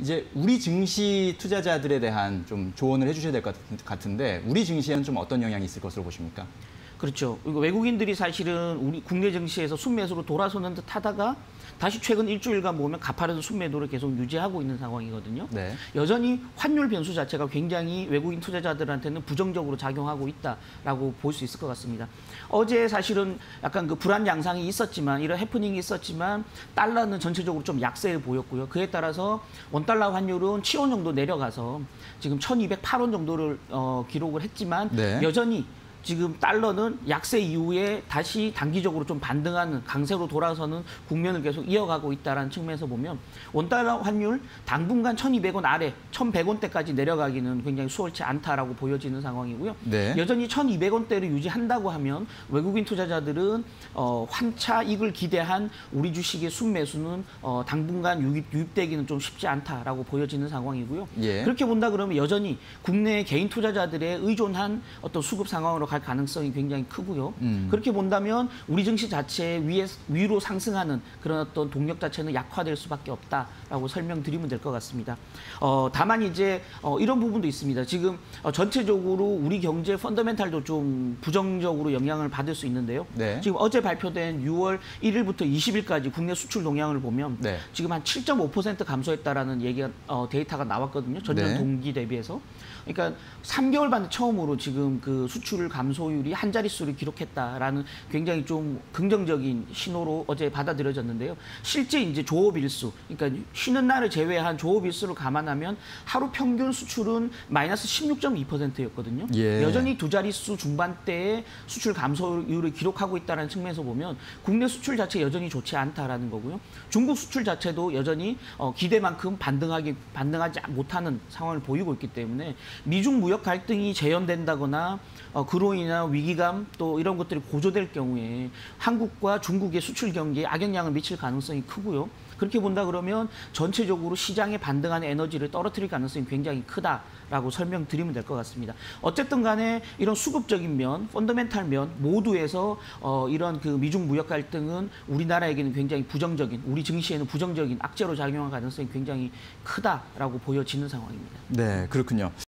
이제 우리 증시 투자자들에 대한 좀 조언을 해주셔야 될 것 같은데 우리 증시에는 좀 어떤 영향이 있을 것으로 보십니까? 그렇죠. 그리고 외국인들이 사실은 우리 국내 증시에서 순매수로 돌아서는 듯 하다가 다시 최근 일주일간 보면 가파른 순매도를 계속 유지하고 있는 상황이거든요. 네. 여전히 환율 변수 자체가 굉장히 외국인 투자자들한테는 부정적으로 작용하고 있다라고 볼 수 있을 것 같습니다. 어제 사실은 약간 그 불안 양상이 있었지만 이런 해프닝이 있었지만 달러는 전체적으로 좀 약세를 보였고요. 그에 따라서 원달러 환율은 7원 정도 내려가서 지금 1,208원 정도를 기록을 했지만 네. 여전히 지금 달러는 약세 이후에 다시 단기적으로 좀 반등하는 강세로 돌아서는 국면을 계속 이어가고 있다는 측면에서 보면 원달러 환율 당분간 1,200원 아래 1,100원대까지 내려가기는 굉장히 수월치 않다라고 보여지는 상황이고요. 네. 여전히 1,200원대를 유지한다고 하면 외국인 투자자들은 환차 이익을 기대한 우리 주식의 순매수는 당분간 유입되기는 좀 쉽지 않다라고 보여지는 상황이고요. 예. 그렇게 본다 그러면 여전히 국내 개인 투자자들의 의존한 어떤 수급 상황으로 갈 가능성이 굉장히 크고요. 그렇게 본다면 우리 증시 자체 위로 상승하는 그런 어떤 동력 자체는 약화될 수밖에 없다라고 설명드리면 될 것 같습니다. 다만 이제 이런 부분도 있습니다. 지금 전체적으로 우리 경제 펀더멘탈도 좀 부정적으로 영향을 받을 수 있는데요. 네. 지금 어제 발표된 6월 1일부터 20일까지 국내 수출 동향을 보면 네. 지금 한 7.5% 감소했다라는 얘기가 데이터가 나왔거든요. 전년 네. 동기 대비해서. 그러니까 3개월 만에 처음으로 지금 그 수출 감소율이 한 자릿수를 기록했다라는 굉장히 좀 긍정적인 신호로 어제 받아들여졌는데요. 실제 이제 조업일수, 그러니까 쉬는 날을 제외한 조업일수를 감안하면 하루 평균 수출은 마이너스 16.2%였거든요. 예. 여전히 두 자릿수 중반대의 수출 감소율을 기록하고 있다는 측면에서 보면 국내 수출 자체 여전히 좋지 않다라는 거고요. 중국 수출 자체도 여전히 기대만큼 반등하지 못하는 상황을 보이고 있기 때문에 미중 무역 갈등이 재현된다거나 그로 인한 위기감 또 이런 것들이 고조될 경우에 한국과 중국의 수출 경기에 악영향을 미칠 가능성이 크고요. 그렇게 본다 그러면 전체적으로 시장에 반등하는 에너지를 떨어뜨릴 가능성이 굉장히 크다라고 설명드리면 될 것 같습니다. 어쨌든 간에 이런 수급적인 면, 펀더멘탈 면 모두에서 이런 그 미중 무역 갈등은 우리나라에게는 굉장히 부정적인, 우리 증시에는 부정적인 악재로 작용할 가능성이 굉장히 크다라고 보여지는 상황입니다. 네, 그렇군요.